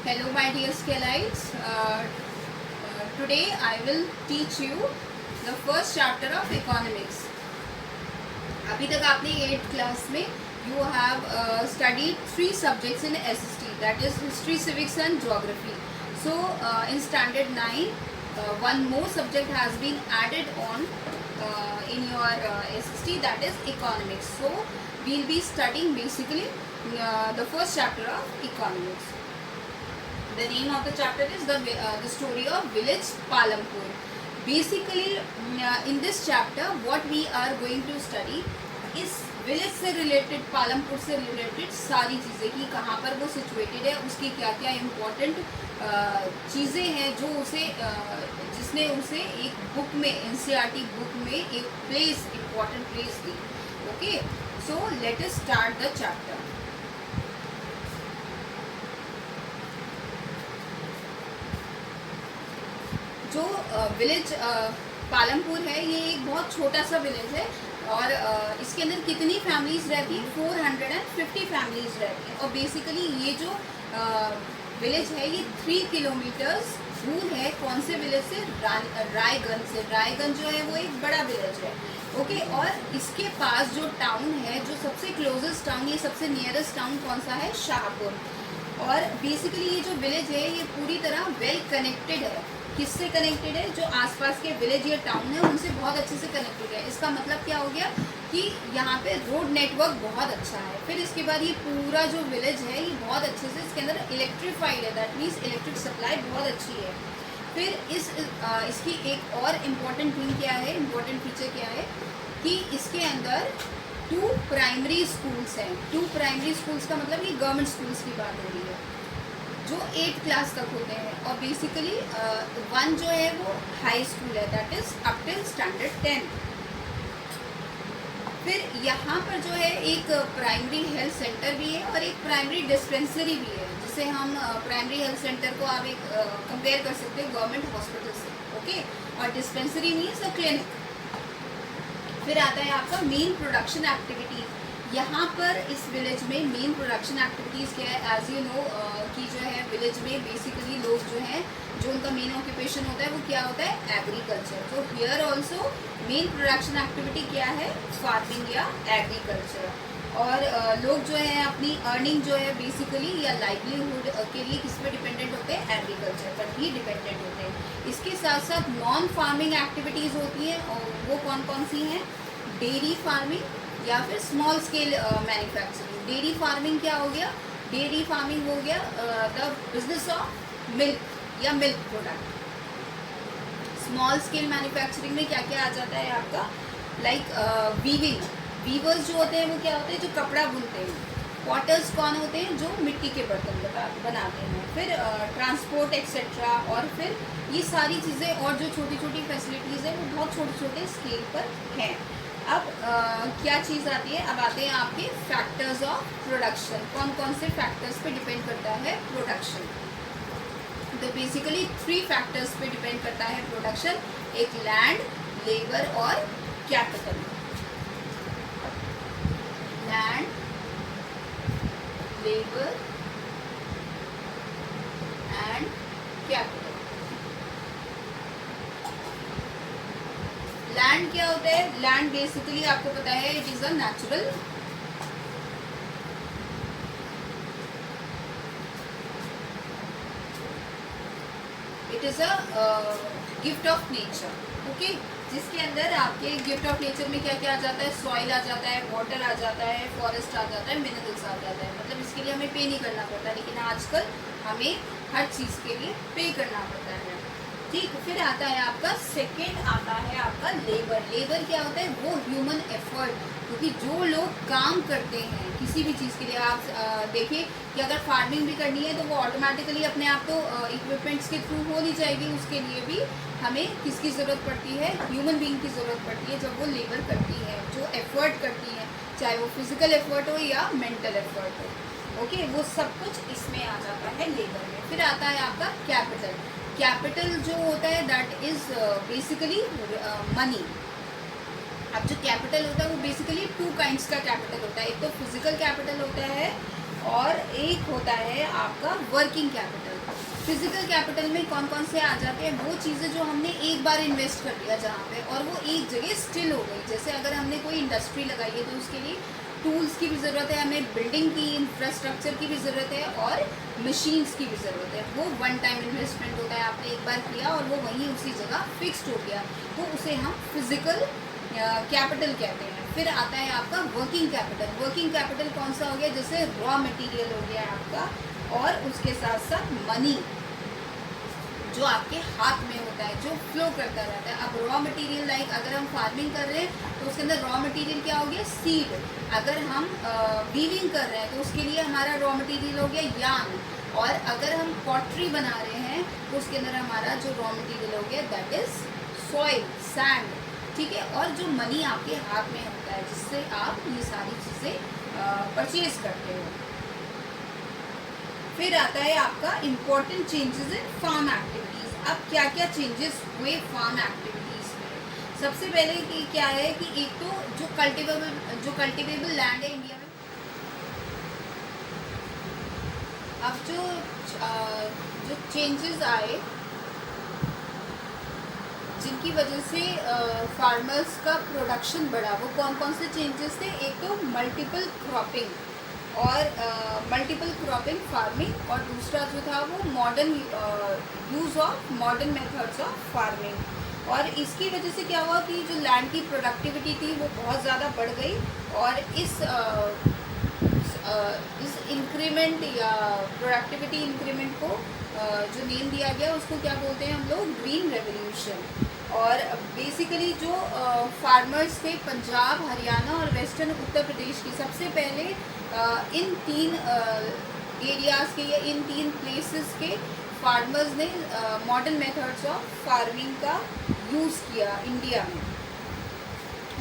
Hello my dear Scalites. Today I will teach you the first chapter of economics. अभी तक आपने 8th class में you have studied 3 subjects in SST, that is history, civics and geography. So in standard 9 one more subject has been added on in your SST, that is economics. So we will be studying basically the first chapter of economics. The name of the chapter is the story of village Palampur. Basically, in this chapter, what we are going to study is village से related, Palampur से related सारी चीज़ें कि कहाँ पर वो situated है, उसकी क्या क्या important चीज़ें हैं जो उसे जिसने उसे एक book में NCERT book में एक place important place the. Okay, so let us start the chapter. जो विलेज पालमपुर है ये एक बहुत छोटा सा विलेज है और इसके अंदर कितनी फैमिलीज रहती हैं 450 फैमिलीज रहती हैं और बेसिकली ये जो विलेज है ये 3 किलोमीटर्स दूर है. कौन से विलेज से? रायगंज से. रायगंज जो है वो एक बड़ा विलेज है. ओके, और इसके पास जो टाउन है, जो सबसे क्लोजेस्ट टाउन, ये सबसे नियरेस्ट टाउन कौन सा है? शाहपुर. और बेसिकली ये जो विलेज है ये पूरी तरह वेल कनेक्टेड है. किससे कनेक्टेड है? जो आसपास के विलेज या टाउन है उनसे बहुत अच्छे से कनेक्टेड है. इसका मतलब क्या हो गया कि यहाँ पे रोड नेटवर्क बहुत अच्छा है. फिर इसके बाद ये पूरा जो विलेज है ये बहुत अच्छे से इसके अंदर इलेक्ट्रीफाइड है, दैट मीन्स इलेक्ट्रिक सप्लाई बहुत अच्छी है. फिर इसकी एक और इम्पॉर्टेंट थिंग क्या है, इम्पॉर्टेंट फीचर क्या है कि इसके अंदर 2 प्राइमरी स्कूल्स हैं. 2 प्राइमरी स्कूल्स का मतलब ये गवर्नमेंट स्कूल्स की बात हो रही है जो 8th क्लास तक होते हैं. और बेसिकली 1 जो है वो हाई स्कूल है, that is up till standard 10. फिर यहाँ पर जो है एक प्राइमरी हेल्थ सेंटर भी है और एक प्राइमरी डिस्पेंसरी भी है, जिसे हम प्राइमरी हेल्थ सेंटर को आप एक कंपेयर कर सकते हैं गवर्नमेंट हॉस्पिटल से. ओके, और डिस्पेंसरी मीन्स अ क्लिनिक. फिर आता है आपका मेन प्रोडक्शन एक्टिविटी. यहाँ पर इस विलेज में मेन प्रोडक्शन एक्टिविटीज़ क्या है? एज यू नो कि जो है विलेज में बेसिकली लोग जो हैं, जो उनका मेन ऑक्यूपेशन होता है वो क्या होता है? एग्रीकल्चर. तो here also main production activity क्या है? फार्मिंग या एग्रीकल्चर. और लोग जो है अपनी अर्निंग जो है बेसिकली या लाइवलीहुड के लिए किस पे डिपेंडेंट होते हैं? एग्रीकल्चर पर ही डिपेंडेंट होते हैं. इसके साथ साथ नॉन फार्मिंग एक्टिविटीज़ होती हैं और वो कौन कौन सी हैं? डेयरी फार्मिंग या फिर small scale manufacturing. Dairy farming क्या हो गया? डेयरी फार्मिंग हो गया द बिजनेस ऑफ मिल्क या milk product. Small scale manufacturing में क्या क्या आ जाता है आपका? Like weaving. वीवर्स जो होते हैं वो क्या होते हैं? जो कपड़ा बुनते हैं. पॉटर्स कौन होते हैं? जो मिट्टी के बर्तन बनाते हैं. फिर ट्रांसपोर्ट एक्सेट्रा. और फिर ये सारी चीज़ें और जो छोटी छोटी फैसिलिटीज़ हैं वो बहुत छोटे छोटे स्केल पर हैं. अब क्या चीज़ आती है? अब आते हैं आपके फैक्टर्स ऑफ प्रोडक्शन. कौन कौन से फैक्टर्स पे डिपेंड करता है प्रोडक्शन? तो बेसिकली 3 फैक्टर्स पे डिपेंड करता है प्रोडक्शन. एक लैंड, लेबर और capital. Land, labour and capital. Land क्या होता है? लैंड बेसिकली आपको पता है it is a natural gift of nature. Okay, जिसके अंदर आपके गिफ्ट ऑफ नेचर में क्या क्या आ जाता है? सॉइल आ जाता है, वाटर आ जाता है, फॉरेस्ट आ जाता है, मिनरल्स आ जाता है. मतलब इसके लिए हमें पे नहीं करना पड़ता, लेकिन आजकल हमें हर चीज़ के लिए पे करना पड़ता है. ठीक. फिर आता है आपका सेकेंड, आता है आपका लेबर. लेबर क्या होता है? वो ह्यूमन एफर्ट, क्योंकि जो लोग काम करते हैं किसी भी चीज़ के लिए. आप देखिए कि अगर फार्मिंग भी करनी है तो वो ऑटोमेटिकली अपने आप तो इक्विपमेंट्स के थ्रू हो नहीं जाएगी. उसके लिए भी हमें किसकी ज़रूरत पड़ती है? ह्यूमन बीइंग की ज़रूरत पड़ती है. जब वो लेबर करती है, जो एफर्ट करती है, चाहे वो फिजिकल एफर्ट हो या मेंटल एफर्ट हो. ओके, वो सब कुछ इसमें आ जाता है लेबर में. फिर आता है आपका कैपिटल. कैपिटल जो होता है दैट इज़ बेसिकली मनी. अब जो कैपिटल होता है वो बेसिकली 2 काइंड्स का कैपिटल होता है. एक तो फिजिकल कैपिटल होता है और एक होता है आपका वर्किंग कैपिटल. फिजिकल कैपिटल में कौन कौन से आ जाते हैं, वो चीज़ें जो हमने एक बार इन्वेस्ट कर दिया जहाँ पे और वो एक जगह स्टिल हो गई। जैसे अगर हमने कोई इंडस्ट्री लगाई है तो उसके लिए टूल्स की भी ज़रूरत है, हमें बिल्डिंग की, इंफ्रास्ट्रक्चर की भी ज़रूरत है और मशीन्स की भी ज़रूरत है। वो वन टाइम इन्वेस्टमेंट होता है, आपने एक बार किया और वो वहीं उसी जगह फिक्स्ड हो गया, तो उसे हम फिजिकल कैपिटल कहते हैं। फिर आता है आपका वर्किंग कैपिटल। वर्किंग कैपिटल कौन सा हो गया, जैसे रॉ मटेरियल हो गया आपका, और उसके साथ साथ मनी जो आपके हाथ में होता है, जो फ्लो करता रहता है। अब रॉ मटेरियल लाइक अगर हम फार्मिंग कर रहे हैं तो उसके अंदर रॉ मटेरियल क्या हो गया, सीड। अगर हम वीविंग कर रहे हैं तो उसके लिए हमारा रॉ मटेरियल हो गया यार्न। और अगर हम पॉटरी बना रहे हैं तो उसके अंदर हमारा जो रॉ मटेरियल हो गया दैट इज सॉइल, सैंड, ठीक है। और जो मनी आपके हाथ में होता है जिससे आप ये सारी चीज़ें परचेज करते हो। फिर आता है आपका important changes in farm activities. अब क्या क्या चेंजेस हुए फार्म एक्टिविटीज़ में। सबसे पहले कि क्या है कि एक तो जो कल्टिवेबल लैंड है इंडिया में, अब जो चेंजेस आए जिनकी वजह से फार्मर्स का प्रोडक्शन बढ़ा, वो कौन कौन से चेंजेस थे। एक तो मल्टीपल क्रॉपिंग फार्मिंग, और दूसरा जो था वो modern use of modern methods of farming. और इसकी वजह से क्या हुआ कि जो लैंड की प्रोडक्टिविटी थी वो बहुत ज़्यादा बढ़ गई। और इस इंक्रीमेंट या प्रोडक्टिविटी इंक्रीमेंट को जो नेम दिया गया उसको क्या बोलते हैं हम लोग, ग्रीन रेवोल्यूशन। और बेसिकली जो फार्मर्स थे पंजाब, हरियाणा और वेस्टर्न उत्तर प्रदेश की, सबसे पहले इन तीन एरियाज़ के या इन तीन प्लेसेस के फार्मर्स ने मॉडर्न मेथड्स ऑफ फार्मिंग का यूज़ किया इंडिया में।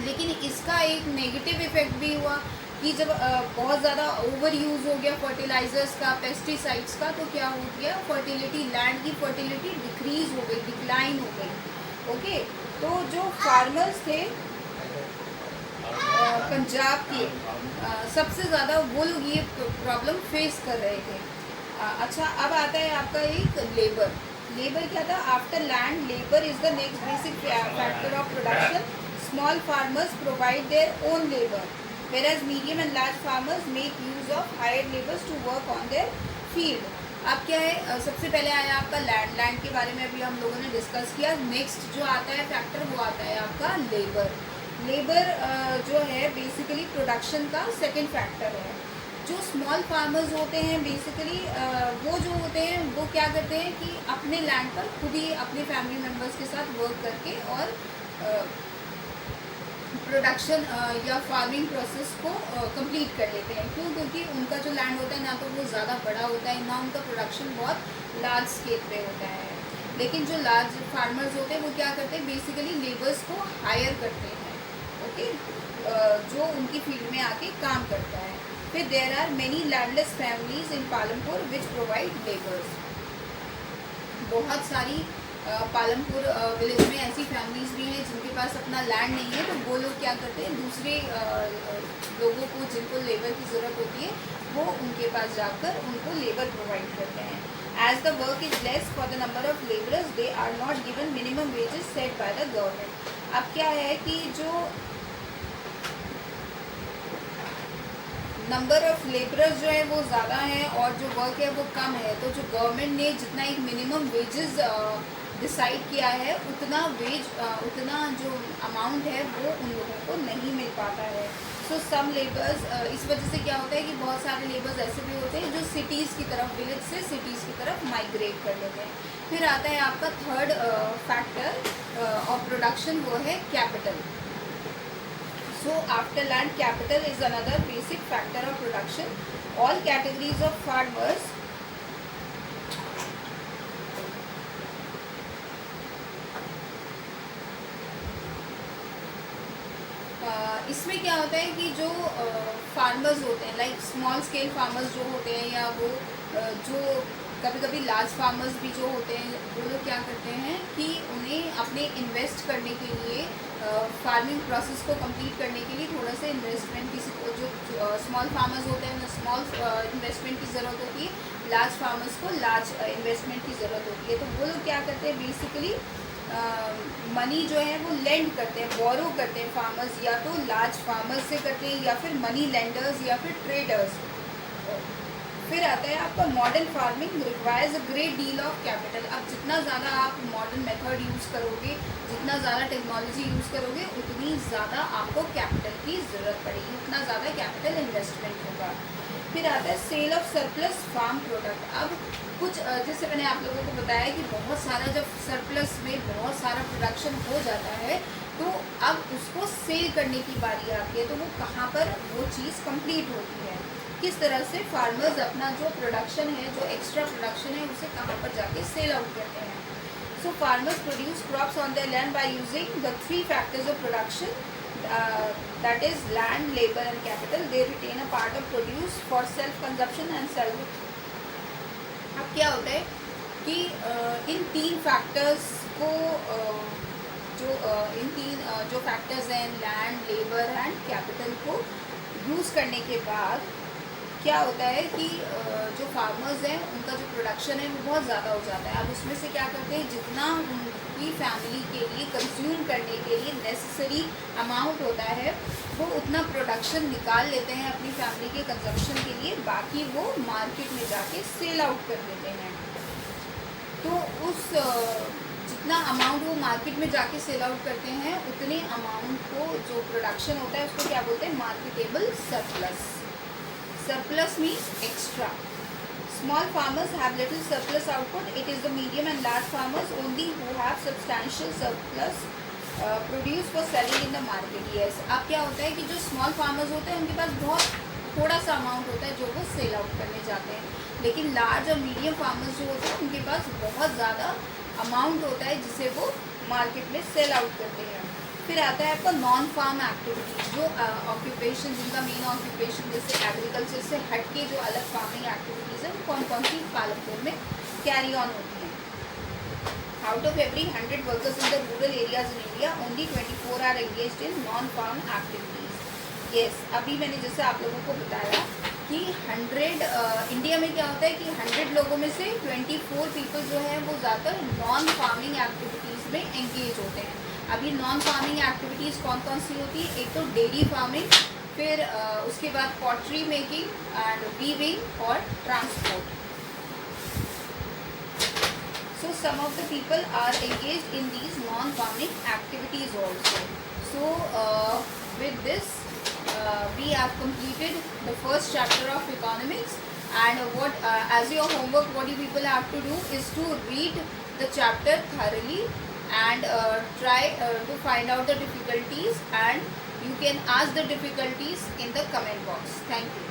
लेकिन इसका एक नेगेटिव इफ़ेक्ट भी हुआ कि जब बहुत ज़्यादा ओवर यूज़ हो गया फर्टिलाइज़र्स का, पेस्टिसाइड्स का, तो क्या हो गया, फर्टिलिटी, लैंड की फर्टिलिटी डिक्रीज़ हो गई, डिक्लाइन हो गई। ओके, तो जो फार्मर्स थे पंजाब के, सबसे ज़्यादा वो लोग ये प्रॉब्लम फेस कर रहे थे। अच्छा, अब आता है आपका एक लेबर क्या था, after land labour is the next basic factor of production. Small farmers provide their own labour whereas medium and large farmers make use of hired laborers to work on their field। अब क्या है, सबसे पहले आया आपका land के बारे में अभी हम लोगों ने डिस्कस किया। नेक्स्ट जो आता है फैक्टर वो आता है आपका लेबर जो है बेसिकली प्रोडक्शन का सेकंड फैक्टर है। जो स्मॉल फार्मर्स होते हैं बेसिकली वो जो होते हैं वो क्या करते हैं कि अपने लैंड पर खुद ही अपने फैमिली मेम्बर्स के साथ वर्क करके और प्रोडक्शन या फार्मिंग प्रोसेस को कंप्लीट कर लेते हैं। क्यों, क्योंकि उनका जो लैंड होता है ना तो वो ज़्यादा बड़ा होता है, ना उनका प्रोडक्शन बहुत लार्ज स्केल पे होता है। लेकिन जो लार्ज फार्मर्स होते हैं वो क्या करते हैं, बेसिकली लेबर्स को हायर करते हैं, ओके, जो उनकी फील्ड में आके काम करता है। फिर there are many landless families in Palampur which provide labours. बहुत सारी पालमपुर विलेज में ऐसी फैमिलीज़ भी हैं जिनके पास अपना लैंड नहीं है, तो वो लोग क्या करते हैं, दूसरे लोगों को जिनको लेबर की ज़रूरत होती है वो उनके पास जाकर उनको लेबर प्रोवाइड करते हैं। As the work is less for the number of labourers they are not given minimum wages set by the government. अब क्या है कि जो नंबर ऑफ़ लेबरर्स जो है वो ज़्यादा है और जो वर्क है वो कम है, तो जो गवर्नमेंट ने जितना एक मिनिमम वेजेस डिसाइड किया है उतना जो अमाउंट है वो उन लोगों को नहीं मिल पाता है। सो सम लेबर्स, इस वजह से क्या होता है कि बहुत सारे लेबर्स ऐसे भी होते हैं जो सिटीज़ की तरफ, विलेज से सिटीज़ की तरफ माइग्रेट कर लेते हैं। फिर आता है आपका थर्ड फैक्टर ऑफ प्रोडक्शन, वो है capital. So after land, capital is another basic factor of production. All categories of farmers इसमें क्या होता है कि जो फार्मर्स होते हैं लाइक स्मॉल स्केल फार्मर्स जो होते हैं या वो जो कभी कभी लार्ज फार्मर्स भी जो होते हैं वो लोग क्या करते हैं कि उन्हें अपने इन्वेस्ट करने के लिए फार्मिंग प्रोसेस को कंप्लीट करने के लिए थोड़ा सा इन्वेस्टमेंट, किसी को जो स्मॉल फार्मर्स होते हैं उन्हें स्मॉल इन्वेस्टमेंट की ज़रूरत होती है, लार्ज फार्मर्स को लार्ज इन्वेस्टमेंट की ज़रूरत होती है। तो वो लोग क्या करते हैं बेसिकली मनी जो है वो लेंड करते हैं, बोरो करते हैं फार्मर्स, या तो लार्ज फार्मर्स से करते हैं या फिर मनी लेंडर्स या फिर ट्रेडर्स। फिर आता है आपका modern farming requires a great deal of capital. अब जितना ज़्यादा आप मॉडर्न मेथड यूज़ करोगे, जितना ज़्यादा टेक्नोलॉजी यूज़ करोगे, उतनी ज़्यादा आपको कैपिटल की ज़रूरत पड़ेगी, उतना ज़्यादा कैपिटल इन्वेस्टमेंट होगा। फिर आता है sale of surplus farm product. अब कुछ जैसे मैंने आप लोगों को बताया कि बहुत सारा जब सरप्लस में बहुत सारा प्रोडक्शन हो जाता है तो अब उसको सेल करने की बारी आती है। तो वो कहाँ पर वो चीज़ कंप्लीट होती है, किस तरह से फार्मर्स अपना जो प्रोडक्शन है, जो एक्स्ट्रा प्रोडक्शन है, उसे कहाँ पर जाके सेल आउट करते हैं। So farmers produce crops on their land by using the 3 factors of production, that is land, labor and capital. They retain a part of produce for self consumption and self. अब क्या होता है कि इन 3 factors को जो factors हैं land, labour and capital को use करने के बाद क्या होता है कि जो फार्मर्स हैं उनका जो प्रोडक्शन है वो बहुत ज़्यादा हो जाता है। अब उसमें से क्या करते हैं, जितना उनकी फैमिली के लिए कंज्यूम करने के लिए नेसेसरी अमाउंट होता है वो उतना प्रोडक्शन निकाल लेते हैं अपनी फैमिली के कंजप्शन के लिए, बाकी वो मार्केट में जाके सेल आउट कर देते हैं। तो उस जितना अमाउंट वो मार्केट में जाके सेल आउट करते हैं उतने अमाउंट को जो प्रोडक्शन होता है उसको क्या बोलते हैं, marketable surplus. Surplus means extra. Small farmers have little surplus output. It is the medium and large farmers only who have substantial surplus produce for selling in the market. Yes. अब क्या होता है कि जो small farmers होते हैं उनके पास बहुत थोड़ा सा अमाउंट होता है जो वो सेल आउट करने जाते हैं, लेकिन लार्ज और मीडियम फार्मर्स जो होते हैं उनके पास बहुत ज़्यादा अमाउंट होता है जिसे वो मार्केट में सेल आउट करते हैं। फिर आता है आपका नॉन फार्म एक्टिविटीज़, जो ऑक्यूपेशन जिनका मेन ऑक्यूपेशन जैसे एग्रीकल्चर से हट के जो अलग फार्मिंग एक्टिविटीज़ है वो कौन कौन सी पालमपुर में कैरी ऑन होती हैं। Out of every 100 workers in the rural areas in India only 24 are engaged in non farm activities. Yes, अभी मैंने जैसे आप लोगों को बताया कि 100 इंडिया में क्या होता है कि 100 लोगों में से 24 पीपल जो है वो ज़्यादातर नॉन फार्मिंग एक्टिविटीज़ में एंगेज होते हैं। अभी नॉन फार्मिंग एक्टिविटीज़ कौन कौन सी होती है, एक तो डेयरी फार्मिंग, फिर उसके बाद पॉटरी मेकिंग एंड वीविंग और transport. So some of the people are engaged in these non farming activities also. So with this we have completed the first chapter of economics, and what as your homework what you people have to do is to read the chapter thoroughly and try to find out the difficulties, and you can ask the difficulties in the comment box. Thank you.